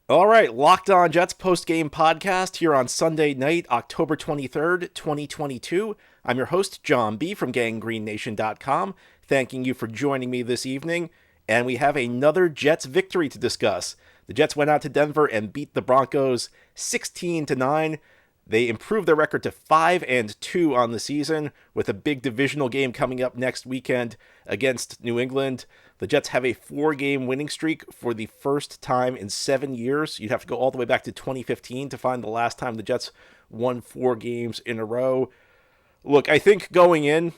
All right, Locked On Jets post-game podcast here on Sunday night, October 23rd, 2022. I'm your host, John B. from GangGreenNation.com, thanking you for joining me this evening. And we have another Jets victory to discuss. The Jets went out to Denver and beat the Broncos 16-9. They improved their record to 5-2 on the season with a big divisional game coming up next weekend against New England. The Jets have a 4-game winning streak for the first time in 7 years. You'd have to go all the way back to 2015 to find the last time the Jets won 4 games in a row. Look, I think going in,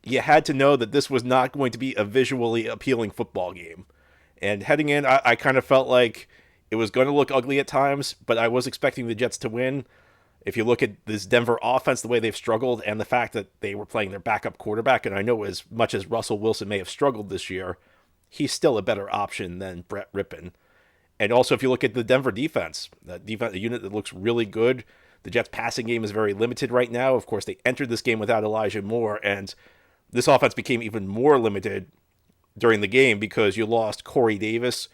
you had to know that this was not going to be a visually appealing football game. And heading in, I kind of felt like it was going to look ugly at times, but I was expecting the Jets to win. If you look at this Denver offense, the way they've struggled, and the fact that they were playing their backup quarterback, and I know as much as Russell Wilson may have struggled this year, he's still a better option than Brett Rippon. And also, if you look at the Denver defense, a unit that looks really good. The Jets' passing game is very limited right now. Of course, they entered this game without Elijah Moore, and this offense became even more limited during the game because you lost Corey Davis,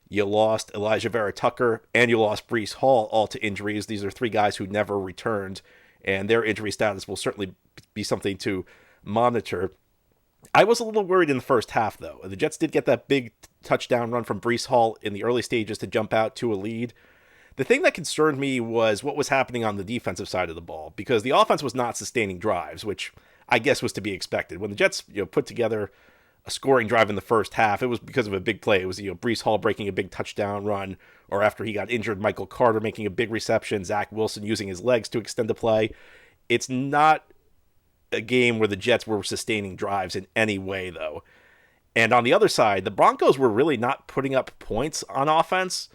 you lost Elijah Vera Tucker, and you lost Breece Hall, all to injuries. These are 3 guys who never returned, and their injury status will certainly be something to monitor. I was a little worried in the first half, though. The Jets did get that big touchdown run from Breece Hall in the early stages to jump out to a lead. The thing that concerned me was what was happening on the defensive side of the ball, because the offense was not sustaining drives, which I guess was to be expected. When the Jets put together a scoring drive in the first half, it was because of a big play. It was Breece Hall breaking a big touchdown run, or after he got injured, Michael Carter making a big reception, Zach Wilson using his legs to extend the play. It's not a game where the Jets were sustaining drives in any way, though. And on the other side, the Broncos were really not putting up points on offense,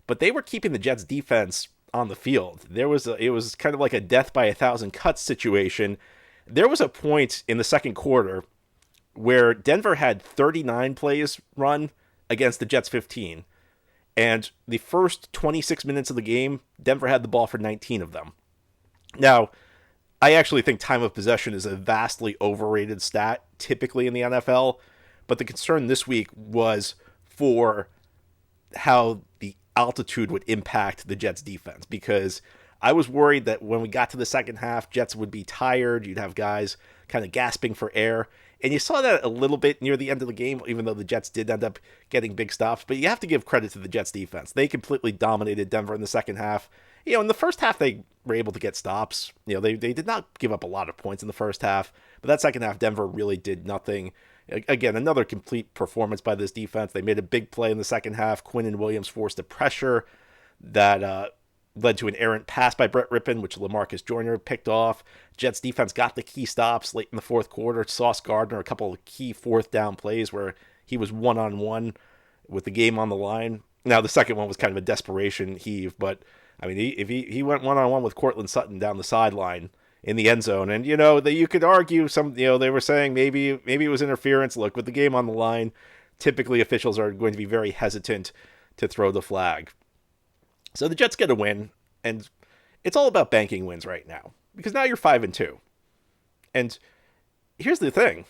but they were keeping the Jets' defense on the field. It was kind of like a death by 1,000 cuts situation. There was a point in the second quarter where Denver had 39 plays run against the Jets 15. And the first 26 minutes of the game, Denver had the ball for 19 of them. Now, I actually think time of possession is a vastly overrated stat, typically in the NFL. But the concern this week was for how the altitude would impact the Jets defense, because I was worried that when we got to the second half, Jets would be tired. You'd have guys kind of gasping for air. And you saw that a little bit near the end of the game, even though the Jets did end up getting big stops. But you have to give credit to the Jets defense. They completely dominated Denver in the second half. In the first half, they were able to get stops. They did not give up a lot of points in the first half. But that second half, Denver really did nothing. Again, another complete performance by this defense. They made a big play in the second half. Quinn and Williams forced a pressure that led to an errant pass by Brett Rippon, which LaMarcus Joyner picked off. Jets defense got the key stops late in the fourth quarter. Sauce Gardner, a couple of key fourth down plays where he was one-on-one with the game on the line. Now, the second one was kind of a desperation heave, but I mean, if he went one-on-one with Cortland Sutton down the sideline in the end zone, and you could argue they were saying maybe it was interference. Look, with the game on the line, typically officials are going to be very hesitant to throw the flag. So the Jets get a win, and it's all about banking wins right now, because now you're 5-2. And here's the thing.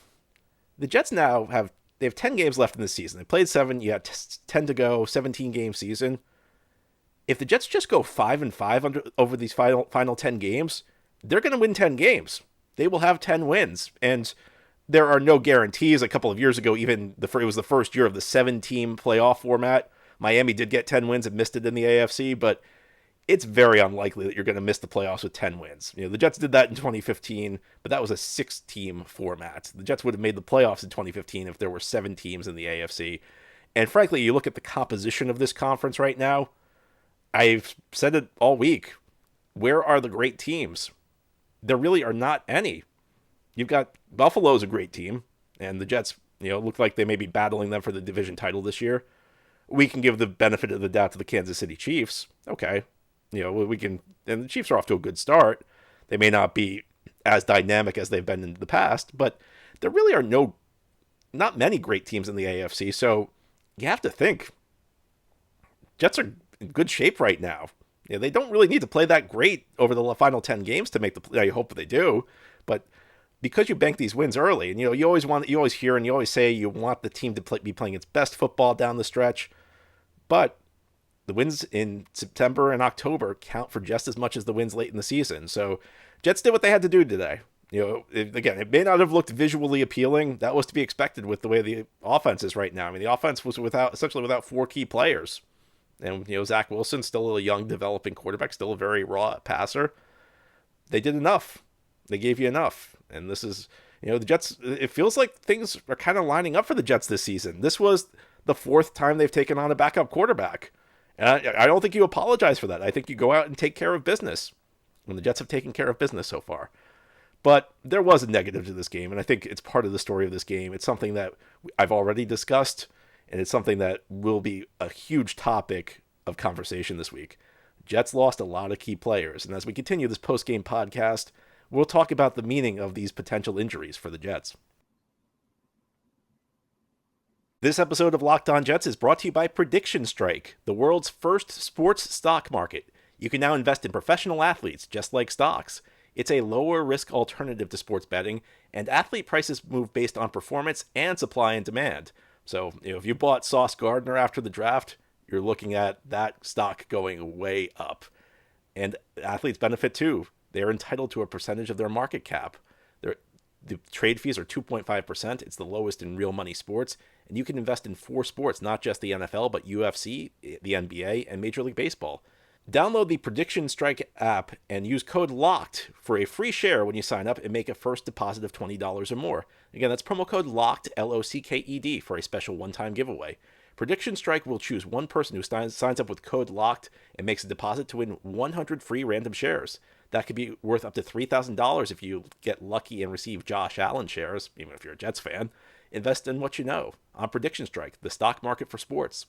The Jets now have 10 games left in the season. They played 7, you got 10 to go, 17-game season. If the Jets just go 5-5 over these final 10 games, they're going to win 10 games. They will have 10 wins. And there are no guarantees. A couple of years ago, it was the first year of the 7-team playoff format. Miami did get 10 wins and missed it in the AFC, but it's very unlikely that you're going to miss the playoffs with 10 wins. The Jets did that in 2015, but that was a 6-team format. The Jets would have made the playoffs in 2015 if there were 7 teams in the AFC. And frankly, you look at the composition of this conference right now, I've said it all week. Where are the great teams? There really are not any. You've got Buffalo's a great team, and the Jets, look like they may be battling them for the division title this year. We can give the benefit of the doubt to the Kansas City Chiefs. Okay. We can, and the Chiefs are off to a good start. They may not be as dynamic as they've been in the past, but there really are not many great teams in the AFC. So you have to think Jets are in good shape right now. They don't really need to play that great over the final 10 games to make the. You hope they do, but because you bank these wins early, and you always hear and you always say you want the team to be playing its best football down the stretch, but The wins in September and October count for just as much as the wins late in the season. So Jets did what they had to do today. Again, it may not have looked visually appealing. That was to be expected with the way the offense is right now. I mean, the offense was essentially without four key players. And, Zach Wilson, still a young developing quarterback, still a very raw passer. They did enough. They gave you enough. And this is, the Jets, it feels like things are kind of lining up for the Jets this season. This was the fourth time they've taken on a backup quarterback. And I don't think you apologize for that. I think you go out and take care of business. And the Jets have taken care of business so far. But there was a negative to this game, and I think it's part of the story of this game. It's something that I've already discussed, and it's something that will be a huge topic of conversation this week. Jets lost a lot of key players, and as we continue this post-game podcast, we'll talk about the meaning of these potential injuries for the Jets. This episode of Locked On Jets is brought to you by Prediction Strike, the world's first sports stock market. You can now invest in professional athletes just like stocks. It's a lower risk alternative to sports betting, and athlete prices move based on performance and supply and demand. So, if you bought Sauce Gardner after the draft, you're looking at that stock going way up. And athletes benefit too. They're entitled to a percentage of their market cap. The trade fees are 2.5%. It's the lowest in real money sports. And you can invest in 4 sports, not just the NFL, but UFC, the NBA, and Major League Baseball. Download the Prediction Strike app and use code LOCKED for a free share when you sign up and make a first deposit of $20 or more. Again, that's promo code LOCKED, LOCKED, for a special one-time giveaway. Prediction Strike will choose one person who signs up with code LOCKED and makes a deposit to win 100 free random shares. That could be worth up to $3,000 if you get lucky and receive Josh Allen shares, even if you're a Jets fan. Invest in what you know on Prediction Strike, the stock market for sports.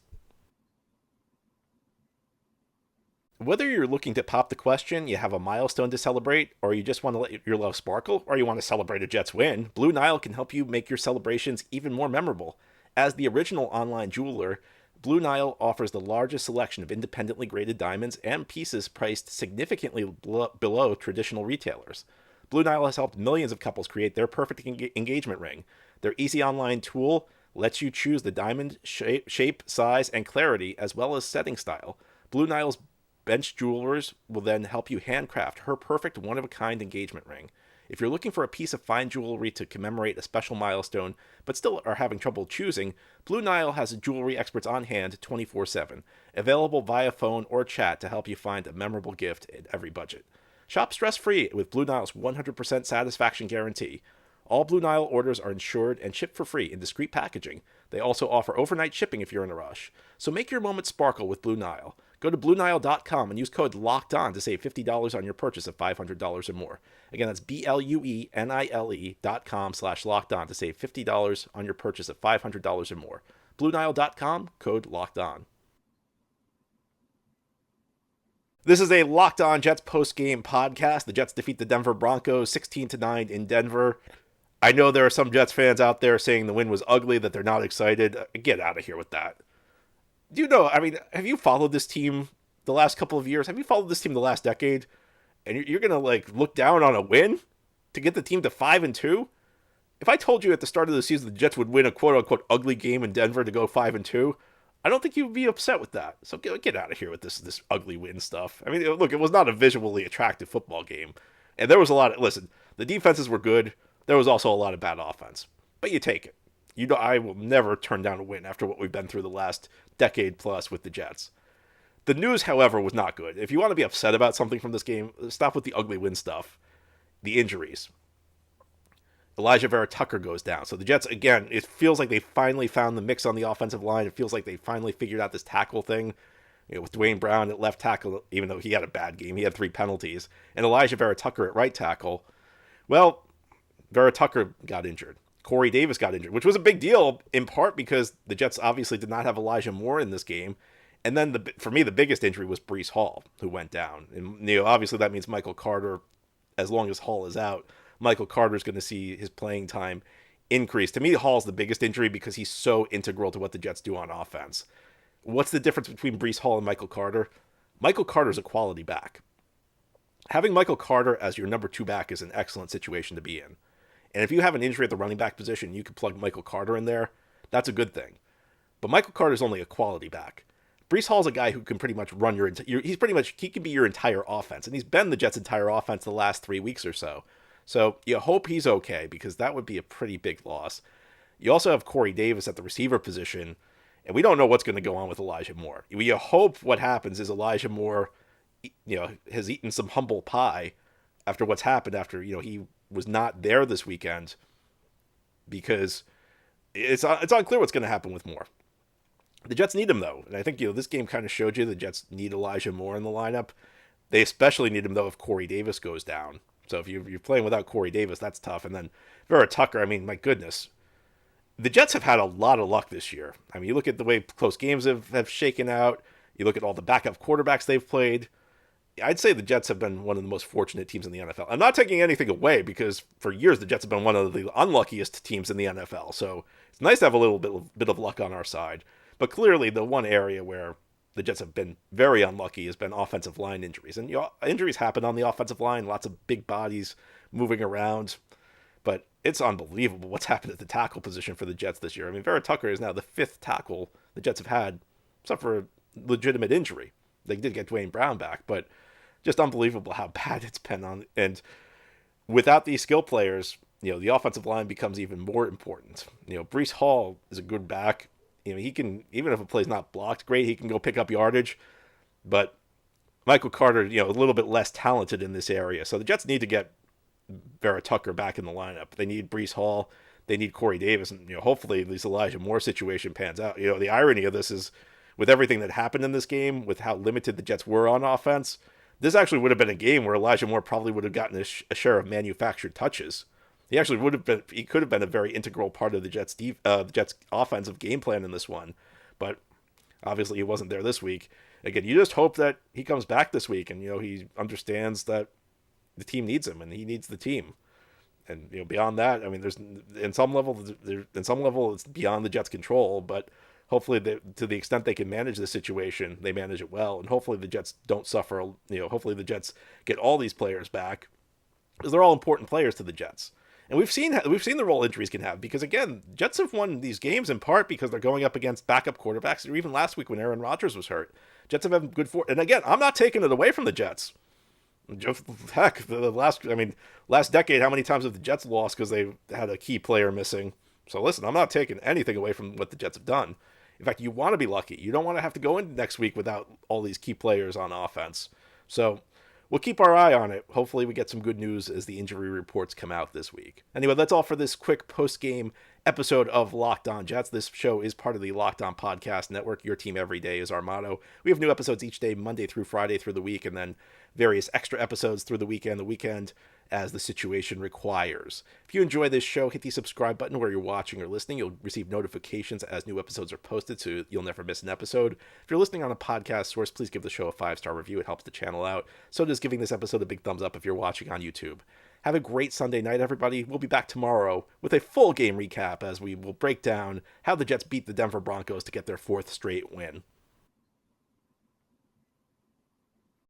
Whether you're looking to pop the question, you have a milestone to celebrate, or you just want to let your love sparkle, or you want to celebrate a Jets win, BlueNile can help you make your celebrations even more memorable. As the original online jeweler, BlueNile offers the largest selection of independently graded diamonds and pieces priced significantly below traditional retailers. BlueNile has helped millions of couples create their perfect engagement ring. Their easy online tool lets you choose the diamond shape, size, and clarity, as well as setting style. BlueNile's bench jewelers will then help you handcraft her perfect one-of-a-kind engagement ring. If you're looking for a piece of fine jewelry to commemorate a special milestone, but still are having trouble choosing, BlueNile has jewelry experts on hand 24/7, available via phone or chat to help you find a memorable gift at every budget. Shop stress-free with BlueNile's 100% satisfaction guarantee. All BlueNile orders are insured and shipped for free in discreet packaging. They also offer overnight shipping if you're in a rush. So make your moment sparkle with BlueNile. Go to BlueNile.com and use code LOCKEDON to save $50 on your purchase of $500 or more. Again, that's BlueNile.com/LockedOn to save $50 on your purchase of $500 or more. BlueNile.com, code LOCKEDON. This is a Locked On Jets post-game podcast. The Jets defeat the Denver Broncos 16-9 in Denver. I know there are some Jets fans out there saying the win was ugly, that they're not excited. Get out of here with that. Do you know, have you followed this team the last couple of years? Have you followed this team the last decade? And you're going to look down on a win to get the team to 5-2? If I told you at the start of the season the Jets would win a quote-unquote ugly game in Denver to go 5-2, I don't think you'd be upset with that. So get out of here with this ugly win stuff. Look, it was not a visually attractive football game. And there was a lot of, listen, the defenses were good. There was also a lot of bad offense. But you take it. I will never turn down a win after what we've been through the last decade plus with the Jets. The news, however, was not good. If you want to be upset about something from this game, stop with the ugly win stuff. The injuries. Elijah Vera Tucker goes down. So the Jets, again, it feels like they finally found the mix on the offensive line. It feels like they finally figured out this tackle thing. With Dwayne Brown at left tackle, even though he had a bad game, he had 3 penalties. And Elijah Vera Tucker at right tackle. Well, Vera Tucker got injured. Corey Davis got injured, which was a big deal in part because the Jets obviously did not have Elijah Moore in this game. And then for me, the biggest injury was Breece Hall, who went down. And obviously that means Michael Carter, as long as Hall is out, Michael Carter is going to see his playing time increase. To me, Hall's the biggest injury because he's so integral to what the Jets do on offense. What's the difference between Breece Hall and Michael Carter? Michael Carter's a quality back. Having Michael Carter as your number 2 back is an excellent situation to be in. And if you have an injury at the running back position, you can plug Michael Carter in there. That's a good thing. But Michael Carter's only a quality back. Breece Hall's a guy who can pretty much run he can be your entire offense, and he's been the Jets' entire offense the last 3 weeks or so. So you hope he's okay, because that would be a pretty big loss. You also have Corey Davis at the receiver position, and we don't know what's going to go on with Elijah Moore. You hope what happens is Elijah Moore, has eaten some humble pie after what's happened after, he was not there this weekend, because it's unclear what's going to happen with Moore. The Jets need him, though, and I think, this game kind of showed you the Jets need Elijah Moore in the lineup. They especially need him, though, if Corey Davis goes down. So if you're playing without Corey Davis, that's tough. And then Vera Tucker, I mean, my goodness. The Jets have had a lot of luck this year. I mean, you look at the way close games have shaken out. You look at all the backup quarterbacks they've played. I'd say the Jets have been one of the most fortunate teams in the NFL. I'm not taking anything away, because for years the Jets have been one of the unluckiest teams in the NFL. So it's nice to have a little bit of luck on our side. But clearly the one area where the Jets have been very unlucky has been offensive line injuries. And injuries happen on the offensive line, lots of big bodies moving around. But it's unbelievable what's happened at the tackle position for the Jets this year. I mean, Vera Tucker is now the 5th tackle the Jets have had, except for a legitimate injury. They did get Dwayne Brown back, but just unbelievable how bad it's been on. And without these skill players, the offensive line becomes even more important. Breece Hall is a good back. He can, even if a play's not blocked great, he can go pick up yardage. But Michael Carter, a little bit less talented in this area. So the Jets need to get Vera Tucker back in the lineup. They need Breece Hall. They need Corey Davis. And, hopefully this Elijah Moore situation pans out. The irony of this is, with everything that happened in this game, with how limited the Jets were on offense, this actually would have been a game where Elijah Moore probably would have gotten a share of manufactured touches. He could have been a very integral part of the Jets' offensive game plan in this one. But obviously he wasn't there this week. Again, you just hope that he comes back this week and, he understands that the team needs him and he needs the team. And, beyond that, I mean, there's in some level it's beyond the Jets' control, but hopefully to the extent they can manage the situation, they manage it well. And hopefully the Jets don't suffer, hopefully the Jets get all these players back, because they're all important players to the Jets. And we've seen the role injuries can have, because, again, Jets have won these games in part because they're going up against backup quarterbacks, or even last week when Aaron Rodgers was hurt. Jets have had good and again, I'm not taking it away from the Jets. Heck, last decade, how many times have the Jets lost because they had a key player missing? So listen, I'm not taking anything away from what the Jets have done. In fact, you want to be lucky. You don't want to have to go into next week without all these key players on offense. So we'll keep our eye on it. Hopefully we get some good news as the injury reports come out this week. Anyway, that's all for this quick post-game episode of Locked On Jets. This show is part of the Locked On Podcast Network. Your team every day is our motto. We have new episodes each day, Monday through Friday through the week, and then various extra episodes through the weekend as the situation requires. If you enjoy this show, hit the subscribe button where you're watching or listening. You'll receive notifications as new episodes are posted, so you'll never miss an episode. If you're listening on a podcast source, please give the show a 5-star review. It helps the channel out. So does giving this episode a big thumbs up if you're watching on YouTube. Have a great Sunday night, everybody. We'll be back tomorrow with a full game recap as we will break down how the Jets beat the Denver Broncos to get their 4th straight win.